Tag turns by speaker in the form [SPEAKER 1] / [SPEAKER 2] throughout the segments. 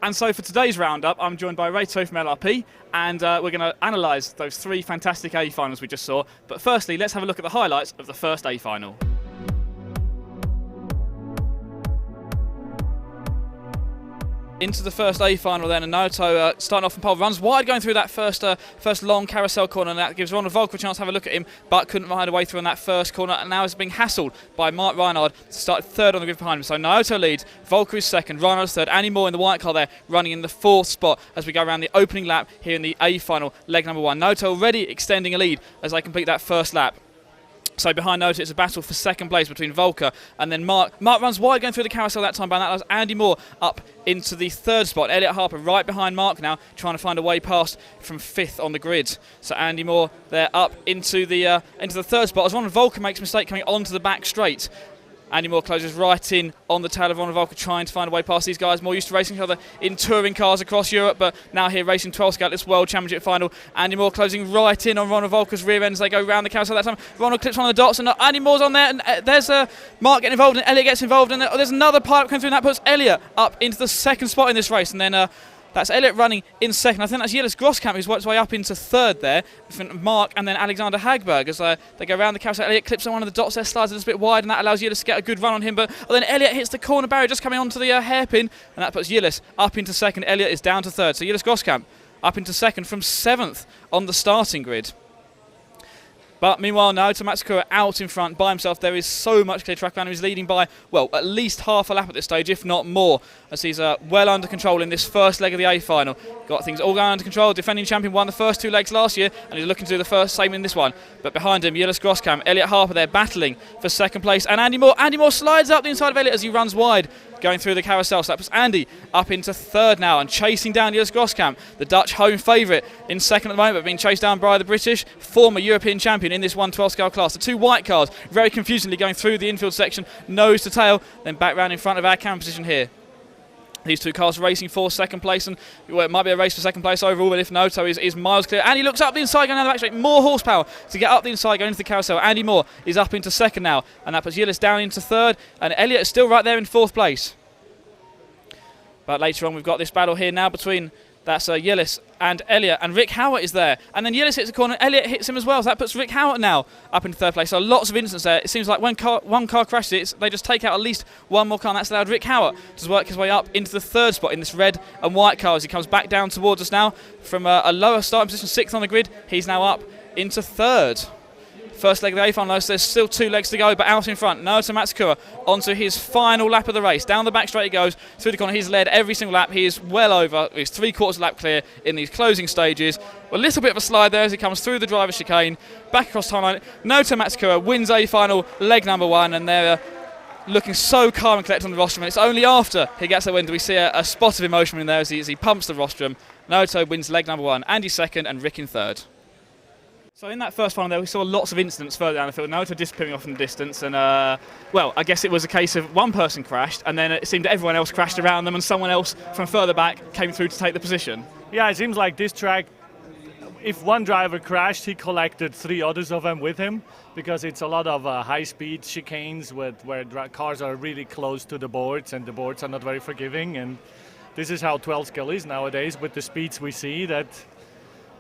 [SPEAKER 1] And so for today's roundup, I'm joined by Reto from LRP, and we're going to analyse those three fantastic A finals we just saw. But firstly, let's have a look at the highlights of the first A final. Into the first A final then, and Naoto starting off from pole, runs wide going through that first long carousel corner, and that gives Ronald Volker a chance to have a look at him, but couldn't find a way through on that first corner, and now is being hassled by Mark Reinhard to start third on the grid behind him. So Naoto leads, Volker is second, Reinhard third, Andy Moore in the white car there running in the fourth spot as we go around the opening lap here in the A final, leg number one. Naoto already extending a lead as they complete that first lap. So behind Naoto, it's a battle for second place between Volker and then Mark. Mark runs wide going through the carousel that time, but that allows Andy Moore up into the third spot. Elliot Harper right behind Mark now, trying to find a way past from fifth on the grid. So Andy Moore there up into the third spot as Ronald Volker makes a mistake coming onto the back straight. Andy Moore closes right in on the tail of Ronald Volker, trying to find a way past these guys. More used to racing each other in touring cars across Europe, but now here racing 12 Scout, this World Championship final. Andy Moore closing right in on Ronald Volker's rear end as they go round the carousel that time. Ronald clips one of the dots, and Andy Moore's on there, and there's Mark getting involved, and Elliot gets involved, and there's another pilot coming through, and that puts Elliot up into the second spot in this race, and then that's Elliot running in second. I think that's Gilles Groskamp who's worked his way up into third there. Mark and then Alexander Hagberg as they go around the carousel. Elliot clips on one of the dots there, slides a little bit wide, and that allows Gilles to get a good run on him. But then Elliot hits the corner barrier just coming onto the hairpin, and that puts Gilles up into second. Elliot is down to third. So Gilles Groskamp up into second from seventh on the starting grid. But meanwhile, Naoto Matsukura out in front by himself. There is so much clear track around him. He's leading by, well, at least half a lap at this stage, if not more, as he's well under control in this first leg of the A final. Got things all going under control. Defending champion won the first two legs last year, and he's looking to do the first same in this one. But behind him, Gilles Groskamp, Elliot Harper there battling for second place, and Andy Moore. Andy Moore slides up the inside of Elliot as he runs wide, going through the carousel. So that puts Andy up into third now and chasing down Gilles Groskamp, the Dutch home favourite, in second at the moment, but being chased down by the British former European champion in this 112 scale class. The two white cars very confusingly going through the infield section, nose to tail, then back round in front of our camera position here. These two cars racing for second place, and well, it might be a race for second place overall, but if Naoto is miles clear. And he looks up the inside going down the back straight, more horsepower to get up the inside going into the carousel. Andy Moore is up into second now, and that puts Gilles down into third, and Elliot is still right there in fourth place. But later on we've got this battle here now between that's Gilles and Elliot, and Rick Howard is there. And then Gilles hits a corner, Elliot hits him as well, so that puts Rick Howard now up into third place. So lots of incidents there. It seems like when one car crashes, they just take out at least one more car, and that's allowed Rick Howard to work his way up into the third spot in this red and white car as he comes back down towards us now from a lower starting position, sixth on the grid. He's now up into third. First leg of the A final, so there's still two legs to go, but out in front, Naoto Matsukura onto his final lap of the race. Down the back straight he goes, through the corner. He's led every single lap. He is well over, he's 3/4 lap clear in these closing stages. A little bit of a slide there as he comes through the driver's chicane, back across timeline. Naoto Matsukura wins A final, leg number one, and they're looking so calm and collected on the rostrum. And it's only after he gets the win do we see a spot of emotion in there as he pumps the rostrum. Naoto wins leg number one, Andy second, and Rick in third. So in that first final there, we saw lots of incidents further down the field. Naoto disappearing off in the distance, and well, I guess it was a case of one person crashed, and then it seemed everyone else crashed around them, and someone else from further back came through to take the position.
[SPEAKER 2] Yeah, it seems like this track, if one driver crashed, he collected three others of them with him, because it's a lot of high-speed chicanes where cars are really close to the boards, and the boards are not very forgiving. And this is how 12 scale is nowadays with the speeds we see. That.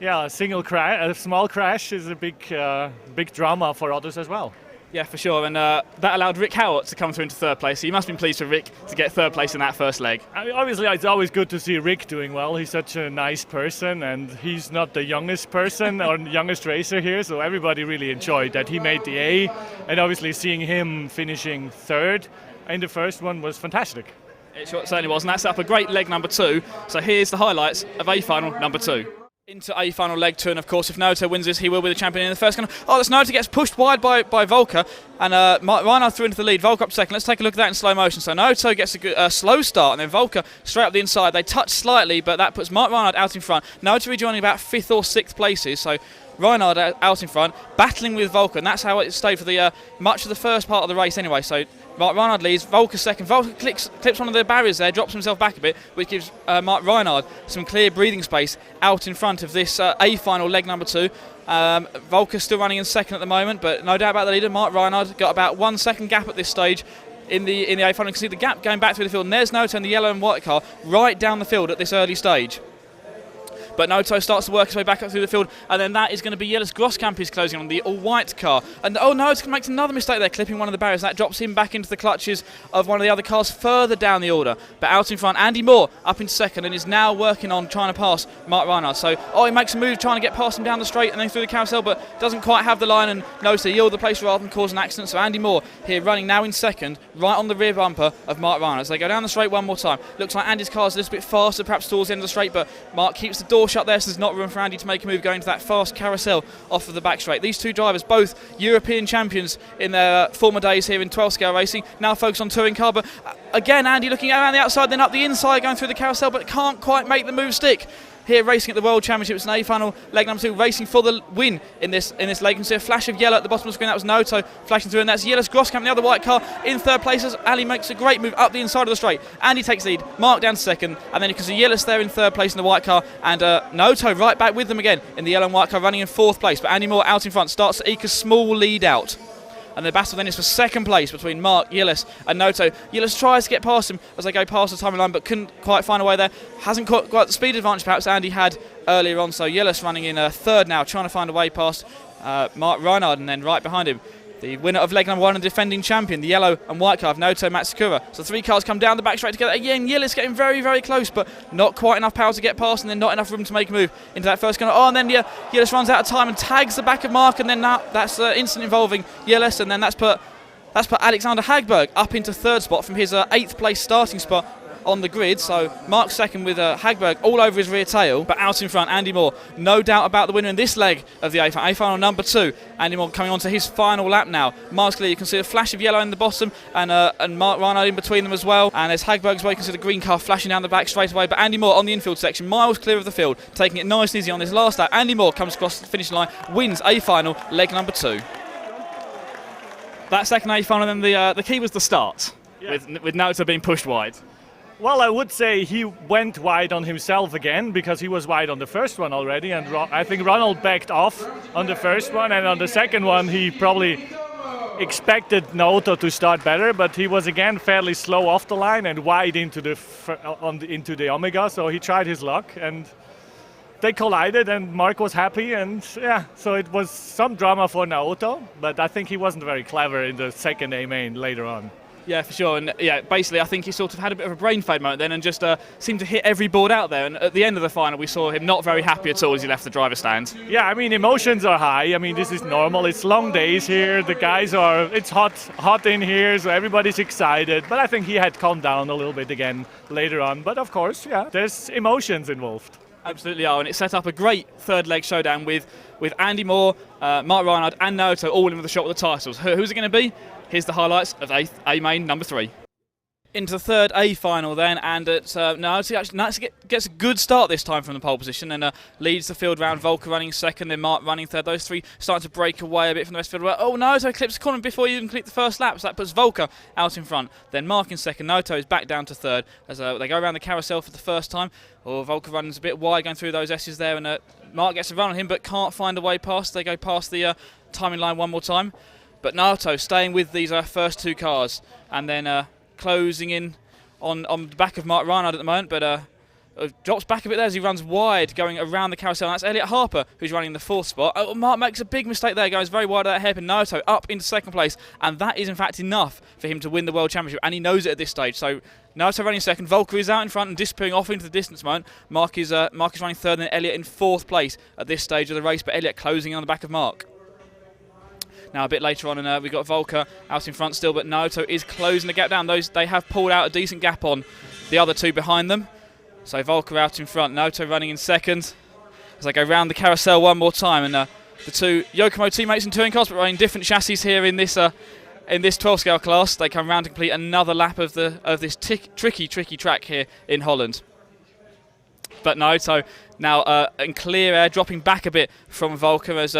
[SPEAKER 2] Yeah, a small crash is a big drama for others as well.
[SPEAKER 1] Yeah, for sure, and that allowed Rick Howard to come through into third place. So you must have been pleased for Rick to get third place in that first leg.
[SPEAKER 2] I mean, obviously, it's always good to see Rick doing well. He's such a nice person, and he's not the youngest person or youngest racer here, so everybody really enjoyed that he made the A, and obviously seeing him finishing third in the first one was fantastic.
[SPEAKER 1] It certainly was, and that set up a great leg number two. So here's the highlights of A final number two. Into A final leg two, and of course if Naoto wins this he will be the champion in the first corner. Oh, that's Naoto gets pushed wide by Volker, and Reinhard through into the lead, Volker up second. Let's take a look at that in slow motion. So Naoto gets a good, slow start, and then Volker straight up the inside. They touch slightly, but that puts Mark Reinhard out in front. Naoto rejoining about 5th or 6th places, so Reinhard out in front, battling with Volker, and that's how it stayed for the much of the first part of the race anyway. So Mark Reinhard leads, Volker second. Volker clips one of the barriers there, drops himself back a bit, which gives Mark Reinhard some clear breathing space out in front of this A final leg number two. Volker's still running in second at the moment, but no doubt about the leader. Mark Reinhard got about 1 second gap at this stage in the A final. You can see the gap going back through the field, and there's Noto and the yellow and white car right down the field at this early stage. But Noto starts to work his way back up through the field, and then that is going to be Jellis Groskamp is closing on the all-white car. And oh no, it's going to make another mistake there, clipping one of the barriers. That drops him back into the clutches of one of the other cars further down the order. But out in front, Andy Moore up in second and is now working on trying to pass Mark Reinhardt. So, he makes a move trying to get past him down the straight and then through the carousel, but doesn't quite have the line and knows to yield the place rather than cause an accident. So Andy Moore here running now in second, right on the rear bumper of Mark Reinhardt. As they go down the straight one more time. Looks like Andy's car's a little bit faster, perhaps towards the end of the straight, but Mark keeps the door shut there, so there's not room for Andy to make a move going to that fast carousel off of the back straight. These two drivers, both European champions in their former days here in 12 scale racing, now focused on touring car, but again Andy looking around the outside, then up the inside going through the carousel, but can't quite make the move stick. Here racing at the World Championships, an A final leg number 2, racing for the win in this leg. You can see a flash of yellow at the bottom of the screen. That was Noto flashing through, and that's Jellis Groskamp, the other white car, in third place as Ali makes a great move up the inside of the straight. Andy takes lead, Mark down to second, and then you can see Jellis there in third place in the white car, and Noto right back with them again in the yellow and white car running in fourth place. But Andy Moore out in front starts to eke a small lead out. And the battle then is for second place between Mark, Jellis and Noto. Jellis tries to get past him as they go past the timing line, but couldn't quite find a way there. Hasn't got the speed advantage perhaps Andy had earlier on, so Jellis running in third now, trying to find a way past Mark Reinhardt, and then right behind him the winner of leg number 1 and defending champion, the yellow and white car of Noto Matsukura. So 3 cars come down the back straight together. Again, Jellis getting very, very close, but not quite enough power to get past, and then not enough room to make a move into that first corner. And then Jellis runs out of time and tags the back of Mark, and then that's instant involving Jellis, and then that's put Alexander Hagberg up into third spot from his 8th place starting spot on the grid. So Mark second with Hagberg all over his rear tail, but out in front Andy Moore, no doubt about the winner in this leg of the A final number 2. Andy Moore coming on to his final lap now. Mark's clear, you can see a flash of yellow in the bottom, and Mark Reinhardt in between them as well, and there's Hagberg's way, you can see the green car flashing down the back straight away. But Andy Moore on the infield section, miles clear of the field, taking it nice and easy on his last lap. Andy Moore comes across the finishing line, wins A final leg number 2. That second A final, then the key was the start, with Naoto being pushed wide.
[SPEAKER 2] Well, I would say he went wide on himself again because he was wide on the first one already, and I think Ronald backed off on the first one, and on the second one he probably expected Naoto to start better, but he was again fairly slow off the line and wide into the Omega, so he tried his luck and they collided, and Mark was happy, and so it was some drama for Naoto, but I think he wasn't very clever in the second A main later on.
[SPEAKER 1] Yeah, for sure. And basically I think he sort of had a bit of a brain fade moment then and just seemed to hit every board out there. And at the end of the final, we saw him not very happy at all as he left the driver's stand.
[SPEAKER 2] Yeah, I mean, emotions are high. I mean, this is normal. It's long days here. The guys it's hot in here, so everybody's excited. But I think he had calmed down a little bit again later on. But of course, there's emotions involved.
[SPEAKER 1] Absolutely are, and it set up a great third leg showdown with Andy Moore, Mark Reinhardt and Naoto all in with a shot with the titles. Who's it going to be? Here's the highlights of A main number 3. Into the third A final then, and Naoto gets a good start this time from the pole position and leads the field round. Volker running second, then Mark running third. Those 3 starting to break away a bit from the rest of the field. Oh, Naoto clips the corner before he even complete the first lap, so that puts Volker out in front. Then Mark in second. Naoto is back down to third as they go around the carousel for the first time. Volker runs a bit wide going through those S's there, and Mark gets a run on him but can't find a way past. They go past the timing line one more time. But Naoto staying with these first 2 cars and then closing in on the back of Mark Reinhardt at the moment, but drops back a bit there as he runs wide going around the carousel. And that's Elliot Harper who's running the 4th spot. Mark makes a big mistake there, goes very wide of that hairpin. Naoto up into second place, and that is in fact enough for him to win the World Championship, and he knows it at this stage. So Naoto running second, Volker is out in front and disappearing off into the distance moment. Mark is running third, and then Elliot in 4th place at this stage of the race, but Elliot closing on the back of Mark. Now a bit later on, and we've got Volker out in front still, but Naoto is closing the gap down. They have pulled out a decent gap on the other 2 behind them. So Volker out in front, Naoto running in second as they go round the carousel one more time. And the 2 Yokomo teammates in touring cars, but running different chassis here in this 12 scale class. They come round to complete another lap of this tricky track here in Holland. But Naoto now in clear air, dropping back a bit from Volker as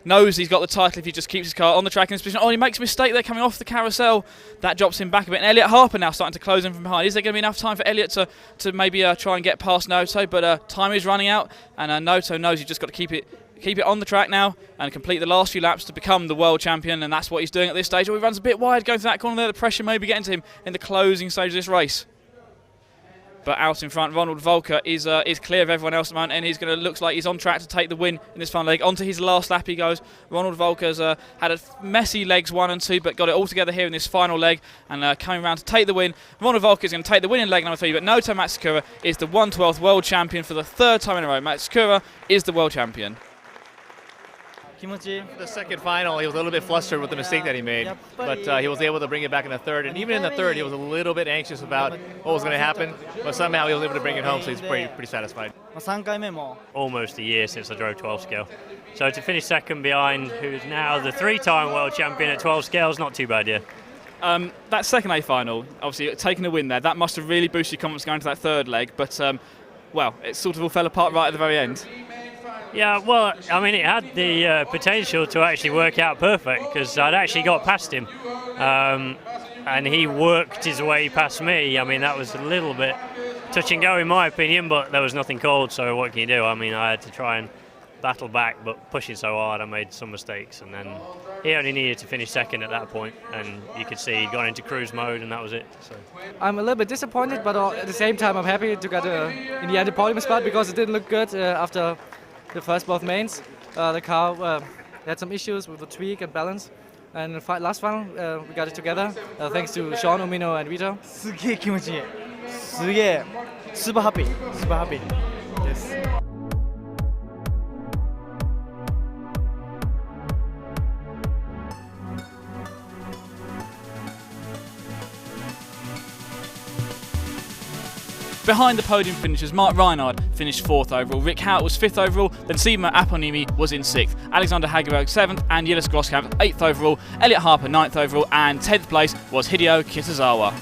[SPEAKER 1] knows he's got the title if he just keeps his car on the track in this position. Oh, he makes a mistake there coming off the carousel. That drops him back a bit. And Elliot Harper now starting to close in from behind. Is there going to be enough time for Elliot to maybe try and get past Naoto? But time is running out, and Naoto knows he's just got to keep it keep it on the track now and complete the last few laps to become the world champion, and that's what he's doing at this stage. Oh, he runs a bit wide going through that corner there. The pressure may be getting to him in the closing stage of this race. But out in front, Ronald Volker is clear of everyone else at the moment, and he's going to looks like he's on track to take the win in this final leg. Onto his last lap he goes. Ronald Volker's had a messy legs 1 and 2, but got it all together here in this final leg, and coming around to take the win. Ronald Volker is going to take the win in leg number 3, but Noto Matsukura is the 1/12th world champion for the 3rd time in a row. Matsukura is the world champion.
[SPEAKER 3] The second final, he was a little bit flustered with the mistake that he made, but he was able to bring it back in the third. And even in the third, he was a little bit anxious about what was going to happen, but somehow he was able to bring it home, so he's pretty satisfied.
[SPEAKER 4] Almost a year since I drove 12 scale. So to finish second behind who's now the 3-time world champion at 12 scale is not too bad, yeah.
[SPEAKER 1] That second A final, obviously taking a win there, that must have really boosted your confidence going to that third leg, but well, it sort of all fell apart right at the very end.
[SPEAKER 4] Yeah, well, I mean, it had the potential to actually work out perfect because I'd actually got past him and he worked his way past me. I mean, that was a little bit touch and go in my opinion, but there was nothing called, so what can you do? I mean, I had to try and battle back, but pushing so hard I made some mistakes, and then he only needed to finish second at that point, and you could see he'd gone into cruise mode, and that was it. So.
[SPEAKER 5] I'm a little bit disappointed, but at the same time I'm happy to get in the end a podium spot because it didn't look good after the first both mains. The car had some issues with the tweak and balance, and last final we got it together thanks to Sean, Umino and Reto.
[SPEAKER 6] すげえ気持ちいい。すげえ super happy super happy です。
[SPEAKER 1] Behind the podium finishers, Mark Reinhard finished 4th overall, Rick Howard was 5th overall, then Seema Aponimi was in 6th, Alexander Hageberg 7th, and Yilis Groskamp 8th overall, Elliot Harper 9th overall, and 10th place was Hideo Kitazawa.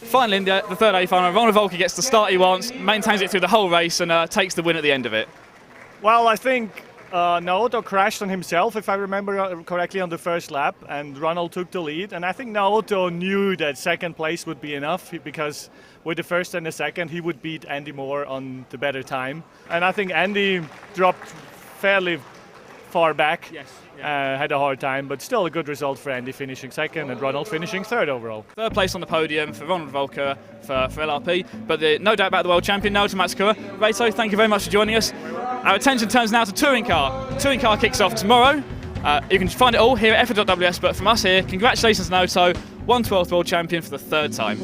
[SPEAKER 1] Finally, in the third A final, Ronald Volker gets the start he wants, maintains it through the whole race, and takes the win at the end of it.
[SPEAKER 2] Well, I think Naoto crashed on himself, if I remember correctly, on the first lap, and Ronald took the lead. And I think Naoto knew that second place would be enough because with the first and the second, he would beat Andy Moore on the better time. And I think Andy dropped fairly far back,
[SPEAKER 1] Yes,
[SPEAKER 2] had a hard time, but still a good result for Andy finishing second and Ronald finishing third overall.
[SPEAKER 1] Third place on the podium for Ronald Volker for LRP, but no doubt about the world champion, Naoto Matsukura. Reto, thank you very much for joining us. Our attention turns now to Touring Car. Touring Car kicks off tomorrow. You can find it all here at F1.ws, but from us here, congratulations Naoto, 1/12th world champion for the 3rd time.